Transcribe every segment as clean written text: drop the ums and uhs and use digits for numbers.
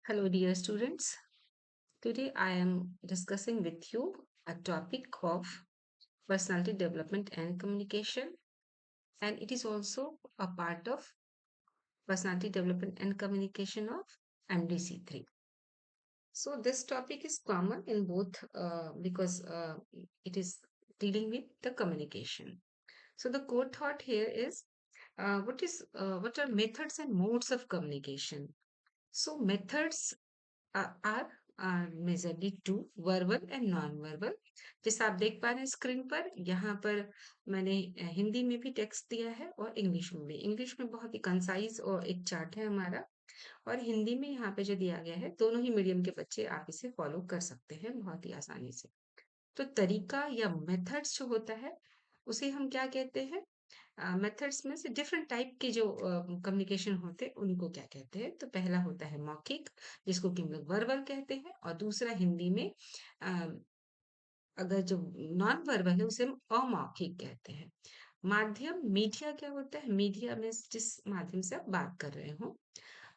Hello, dear students. Today I am discussing with you a topic of personality development and communication, and it is also a part of personality development and communication of MDC3. So, this topic is common in both because it is dealing with the communication. So, the core thought here is what are methods and modes of communication? So, methods are majorly two verbal and non verbal. जैसे आप देख पा रहे हैं screen पर, यहाँ पर मैंने हिंदी में भी टेक्स्ट दिया है और इंग्लिश में भी। इंग्लिश में बहुत ही कंसाइज और एक चार्ट है हमारा, और हिंदी में यहाँ पे जो दिया गया है, दोनों ही मीडियम के बच्चे आप इसे फॉलो कर सकते हैं बहुत ही आसानी से। तो तरीका या मेथड्स जो होता है उसे हम क्या कहते हैं? मेथड्स में से डिफरेंट टाइप के जो कम्युनिकेशन होते हैं उनको क्या कहते हैं? तो पहला होता है मौखिक, जिसको कि हम लोग वर्बल कहते हैं, और दूसरा हिंदी में अ, अगर जो नॉन वर्बल है उसे हम अमौखिक कहते हैं। माध्यम मीडिया क्या होता है? मीडिया में जिस माध्यम से आप बात कर रहे हो,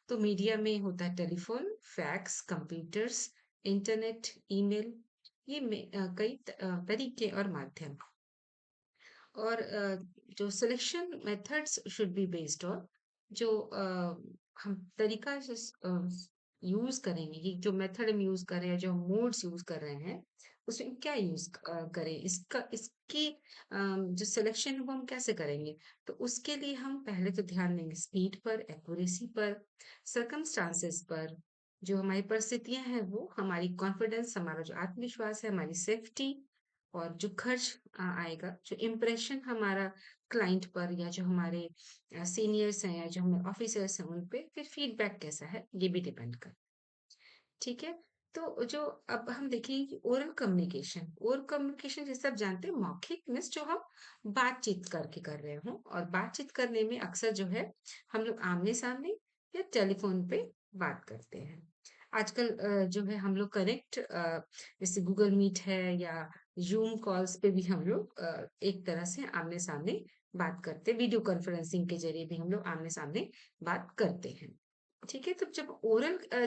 तो मीडिया में होता है telephone, fax, computers, internet, email. ये कई तरीके और माध्यम। और जो selection methods should be based on जो हम तरीका यूज करेंगे, कि जो मेथड हम यूज कर रहे हैं, जो मोड्स यूज कर रहे हैं, उसमें क्या यूज करें, इसकी जो सिलेक्शन है वो हम कैसे करेंगे? तो उसके लिए हम पहले तो ध्यान देंगे स्पीड पर, एक्यूरेसी पर, सर्कमस्टांसेस पर, जो हमारी परिस्थितियां हैं वो, हमारी कॉन्फिडेंस, हमारा जो आत्मविश्वास है, हमारी सेफ्टी, और जो खर्च आएगा, जो इम्प्रेशन हमारा क्लाइंट पर, या जो हमारे सीनियर्स हैं या जो हमारे ऑफिसर्स हैं उन पे, फिर फीडबैक कैसा है, ये भी डिपेंड कर। ठीक है। तो जो अब हम देखेंगे कि ओरल कम्युनिकेशन जैसे आप जानते हैं, मौखिक मीन्स जो हम बातचीत करके कर रहे हो, और बातचीत करने में अक्सर जो है हम लोग आमने सामने या टेलीफोन पे बात करते हैं। आजकल जो है हम लोग कनेक्ट, जैसे गूगल मीट है या जूम कॉल्स पे भी हम लोग एक तरह से आमने सामने बात करते हैं, वीडियो कॉन्फ्रेंसिंग के जरिए भी हम लोग आमने सामने बात करते हैं। ठीक है। तो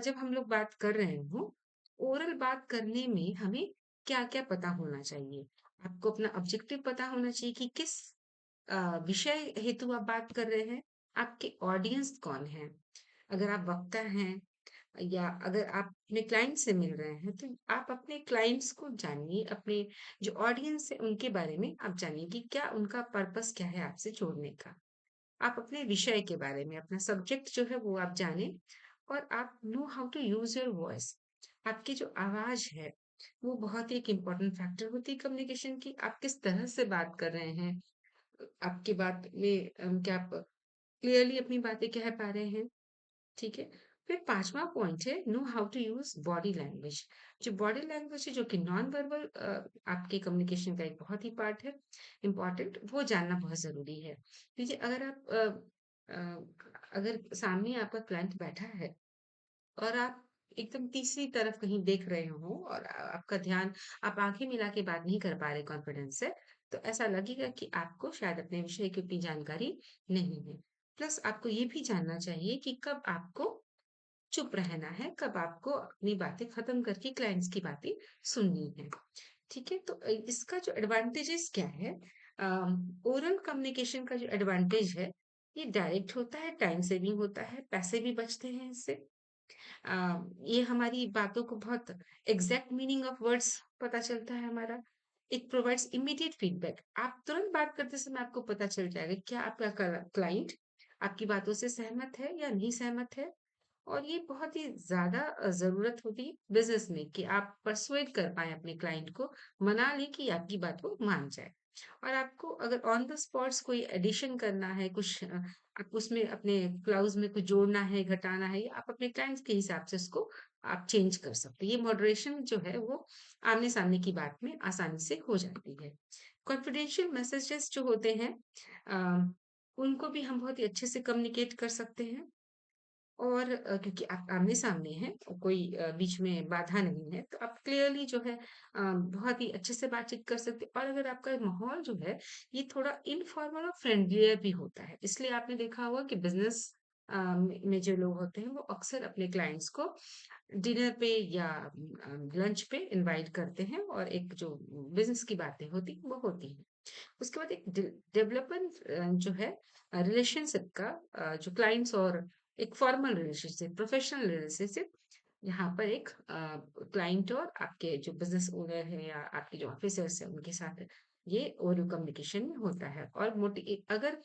जब हम लोग बात कर रहे हो, ओरल बात करने में हमें क्या-क्या पता होना चाहिए? आपको अपना ऑब्जेक्टिव पता होना चाहिए कि किस विषय हेतु आप बात कर रहे हैं, आपके ऑडियंस कौन है? अगर आप वक्ता हैं या अगर आप अपने क्लाइंट से मिल रहे हैं, तो आप अपने क्लाइंट्स को जानिए, अपने जो ऑडियंस है उनके बारे में आप जानिए कि क्या उनका पर्पस क्या है आपसे जोड़ने का। आप अपने विषय के बारे में, अपना सब्जेक्ट जो है वो आप जानें, और आप know how to use your voice. आपकी जो आवाज़ है, वो बहुत ही एक इम्पोर्टेंट फैक्टर होती है कम्युनिकेशन की। आप किस तरह से बात कर रहे हैं, आपकी बात में क्या आप क्लियरली अपनी बातें कह पा रहे हैं, ठीक है? फिर 5वां पॉइंट है know how to use body language. जो बॉडी लैंग्वेज है, जो कि नॉन वर्बल आपके कम्युनिकेशन का एक बहुत ही पार्ट है, इम्पोर्टेंट, वो जानना बहुत ज़रूरी है। क्योंकि अगर सामने आपका क्लाइंट बैठा है और आप एकदम तीसरी तरफ कहीं देख रहे हो, और आपका ध्यान, आप आँखें मिला के बात नहीं कर पा रहे कॉन्फिडेंस से, तो ऐसा लगेगा कि आपको शायद अपने विषय की उतनी जानकारी नहीं है। प्लस आपको ये भी जानना चाहिए कि कब आपको चुप रहना है, कब आपको अपनी बातें खत्म करके क्लाइंट्स की बातें सुननी है। ठीक है। तो इसका जो एडवांटेजेस क्या है, ओरल कम्युनिकेशन का जो एडवांटेज है, ये डायरेक्ट होता है, टाइम सेविंग होता है, पैसे भी बचते हैं इससे। ये हमारी बातों को बहुत एग्जैक्ट मीनिंग ऑफ वर्ड्स पता चलता है हमारा। It provides immediate feedback. आप तुरंत बात करते समय आपको पता चल जाएगा क्या आपका क्लाइंट आपकी बातों से सहमत है या नहीं सहमत है। और ये बहुत ही ज़्यादा ज़रूरत होती है बिज़नेस में, कि आप पर्सुएड कर पाएँ अपने क्लाइंट को, मना लें कि आपकी बात वो मान जाए। और आपको अगर ऑन द स्पॉट्स कोई एडिशन करना है, कुछ आप उसमें अपने क्लाउज़ में कुछ जोड़ना है, घटाना है, या आप अपने क्लाइंट्स के हिसाब से उसको आप चेंज कर सकते हैं। ये मॉडरेशन जो है वो आमने-सामने की बात में आसानी से हो जाती है। कॉन्फिडेंशियल मैसेजेस जो होते हैं, अ, उनको भी हम बहुत ही अच्छे से कम्युनिकेट कर सकते हैं। और क्योंकि आप आमने-सामने हैं, कोई बीच में बाधा नहीं है, तो आप क्लियरली जो है बहुत ही अच्छे से बातचीत कर सकते हैं। और अगर आपका माहौल जो है, ये थोड़ा इनफॉर्मल और फ्रेंडलियर भी होता है। इसलिए आपने देखा होगा कि बिज़नेस में जो लोग होते हैं वो अक्सर अपने क्लाइंट्स को डिनर पे या लंच पे इनवाइट करते हैं और एक जो बिजनेस की बातें होती हैं वो होती हैं। उसके बाद एक डेवलपमेंट जो है रिलेशनशिप का जो क्लाइंट्स और एक फॉर्मल रिलेशनशिप, प्रोफेशनल रिलेशनशिप, यहाँ पर एक क्लाइंट और आपके जो बिजनेस ओनर है या आपके जो ऑफिसर्स है उनके साथ ये ओरल कम्युनिकेशन में होता है। और अगर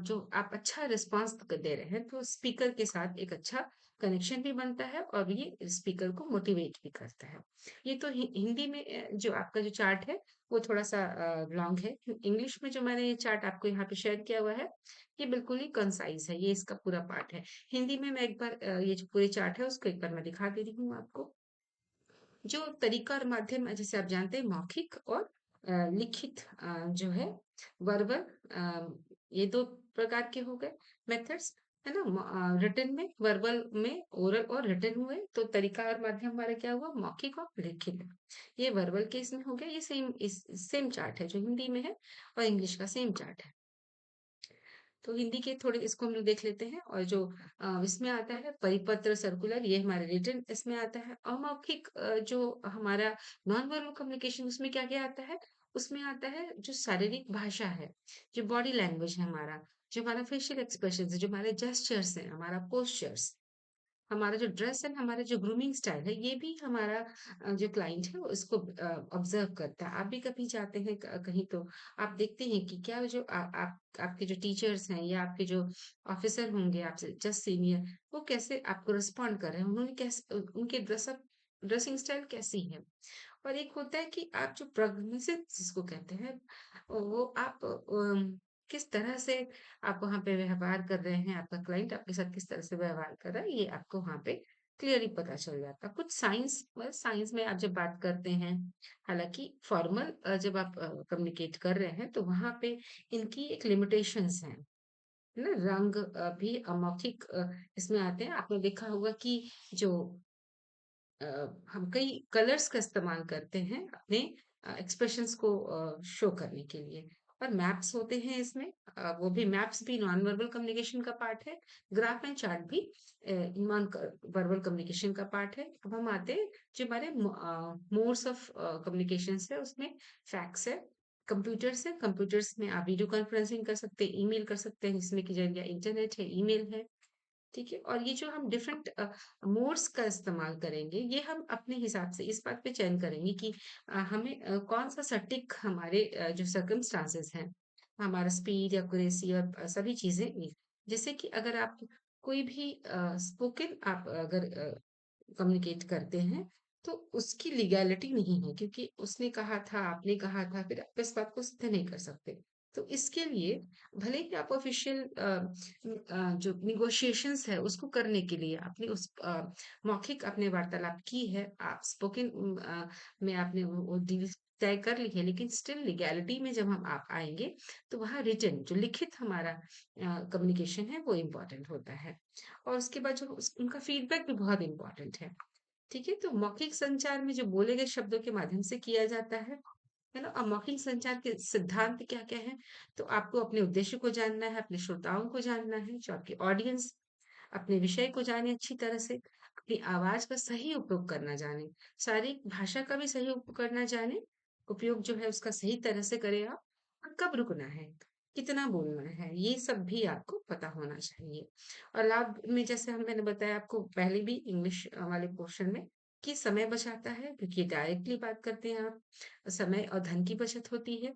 जो आप अच्छा रिस्पांस दे रहे हैं तो स्पीकर के साथ एक अच्छा कनेक्शन भी बनता है और ये स्पीकर को मोटिवेट भी करता है। ये तो हिंदी में जो आपका जो चार्ट है वो थोड़ा सा लॉन्ग है। इंग्लिश में जो मैंने ये चार्ट आपको यहाँ पे शेयर किया हुआ है ये बिल्कुल ही कंसाइज है, ये इसका पूरा पार्ट है। हिंदी में मैं एक बार ये जो पूरे चार्ट है उसको एक बार मैं दिखा दे रही हूँ आपको। जो तरीका और माध्यम है, जैसे आप जानते हैं मौखिक और लिखित जो है वर्बल, ये दो प्रकार के हो गए मेथड्स, है ना। रिटन में, वर्बल में, ओरल और रिटन हुए, तो तरीका और माध्यम हमारा क्या हुआ, मौखिक और लिखित। ये वर्बल केस में हो गया। ये सेम चार्ट है जो हिंदी में है और इंग्लिश का सेम चार्ट है। तो हिंदी के थोड़े इसको हम लोग देख लेते हैं। और जो इसमें आता है परिपत्र, सर्कुलर, ये हमारे रिटन इसमें आता है। अमौखिक जो हमारा नॉन वर्बल कम्युनिकेशन, उसमें क्या क्या आता है, उसमें आता है जो शारीरिक भाषा है, जो बॉडी लैंग्वेज है हमारा, जो हमारा फेशियल एक्सप्रेशन है, जो हमारे जेस्चर्स है, हमारा पोस्चर्स, हमारा जो ड्रेस है, हमारा जो ग्रूमिंग स्टाइल है, ये भी हमारा जो क्लाइंट है वो इसको ऑब्जर्व करता है। आप भी कभी जाते हैं कहीं तो आप देखते हैं कि क्या जो आप आपके जो टीचर्स हैं या आपके जो ऑफिसर होंगे आपसे जस्ट सीनियर, वो कैसे आपको रिस्पॉन्ड कर रहे हैं, उन्होंने कैसे, उनके ड्रेसिंग स्टाइल कैसी है। और एक होता है कि आप जो प्रोग्रेसिव जिसको कहते हैं, वो आप किस तरह से आप वहाँ पे व्यवहार कर रहे हैं, आपका क्लाइंट आपके साथ किस तरह से व्यवहार कर रहा है, ये आपको वहाँ पे क्लियरली पता चल जाता है। कुछ साइंस में आप जब बात करते हैं, हालांकि फॉर्मल जब आप कम्युनिकेट कर रहे हैं तो वहाँ पे इनकी एक लिमिटेशंस हैं, है ना। रंग भी अमौखिक इसमें आते हैं। आपने देखा होगा कि जो अ, हम कई कलर्स का इस्तेमाल करते हैं अपने एक्सप्रेशंस को शो करने के लिए। और मैप्स होते हैं इसमें, वो भी मैप्स भी नॉन वर्बल कम्युनिकेशन का पार्ट है। ग्राफ एंड चार्ट भी नॉन वर्बल कम्युनिकेशन का पार्ट है। अब हम आते हैं जो हमारे मोड्स ऑफ कम्युनिकेशन है, उसमें फैक्स है, कंप्यूटर्स है। कंप्यूटर्स में आप वीडियो कॉन्फ्रेंसिंग कर सकते हैं, ईमेल कर सकते हैं, जिसमें कि जरिए इंटरनेट है, ईमेल है, ठीक है। और ये जो हम डिफरेंट मोड्स का इस्तेमाल करेंगे, ये हम अपने हिसाब से इस बात पे चयन करेंगे कि हमें कौन सा सटीक हमारे जो सर्कमस्टांसेस हैं, हमारा स्पीड, एक्यूरेसी और सभी चीजें जैसे कि अगर आप कोई भी स्पोकन आप अगर कम्युनिकेट करते हैं तो उसकी लीगैलिटी नहीं है, क्योंकि उसने कहा था, आपने कहा था, फिर आप इस बात को सिद्ध नहीं कर सकते। तो इसके लिए भले ही आप ऑफिशियल जो निगोशिएशंस है उसको करने के लिए आपने उस मौखिक आपने वार्तालाप की है, आप स्पोकन में आपने वो डील तय कर ली है, लेकिन स्टिल लीगैलिटी में जब हम आप आएंगे तो वहाँ रिटन जो लिखित हमारा कम्युनिकेशन है वो इम्पोर्टेंट होता है। और उसके बाद जो उनका फीडबैक भी बहुत इम्पोर्टेंट है, ठीक है। तो मौखिक संचार में जो बोले गए शब्दों के माध्यम से किया जाता है ना। और मौखिक संचार के सिद्धांत क्या-क्या हैं? तो आपको अपने उद्देश्य को जानना है, अपने श्रोताओं को जानना है, जो आपकी ऑडियंस अपने विषय को जाने अच्छी तरह से, अपनी आवाज का सही उपयोग करना जाने, शारीरिक भाषा का भी सही उपयोग करना जाने, उपयोग जो है उसका सही तरह से करें आप, और कब रुकना है, कितना बोलना है, ये सब भी आपको पता होना चाहिए। और लाभ में जैसे मैंने बताया आपको पहले भी इंग्लिश वाले पोर्शन में, कि समय बचाता है क्योंकि डायरेक्टली बात करते हैं आप, समय और धन की बचत होती है।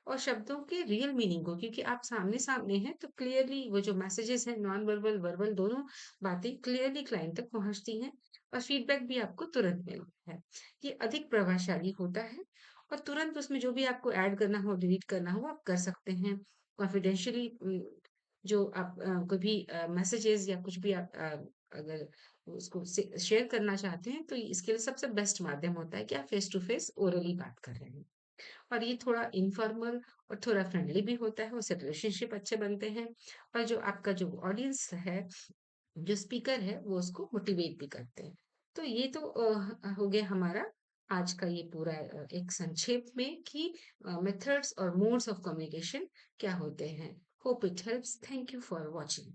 और शब्दों के रियल मीनिंग को, क्योंकि आप सामने सामने हैं तो क्लियरली वो जो मैसेजेस हैं, नॉन वर्बल वर्बल दोनों बातें क्लियरली क्लाइंट तक पहुंचती हैं। और फीडबैक भी आपको तुरंत मिलता है। ये अधिक प्रभावशाली होता है। और तुरंत उसमें जो भी आपको ऐड करना हो, डिलीट करना हो, आप कर सकते हैं कॉन्फिडेंशियली। जो आप कोई भी मैसेजेस या कुछ भी आप अगर उसको शेयर करना चाहते हैं तो इसके लिए सबसे बेस्ट माध्यम होता है कि आप फेस टू फेस ओरली बात कर रहे हैं। और ये थोड़ा इनफॉर्मल और थोड़ा फ्रेंडली भी होता है, उससे रिलेशनशिप अच्छे बनते हैं। और जो आपका जो ऑडियंस है, जो स्पीकर है, वो उसको मोटिवेट भी करते हैं। तो ये तो हो गया हमारा आज का ये पूरा एक संक्षेप में कि मेथड्स और मोड्स ऑफ कम्युनिकेशन क्या होते हैं। Hope it helps. Thank you for watching.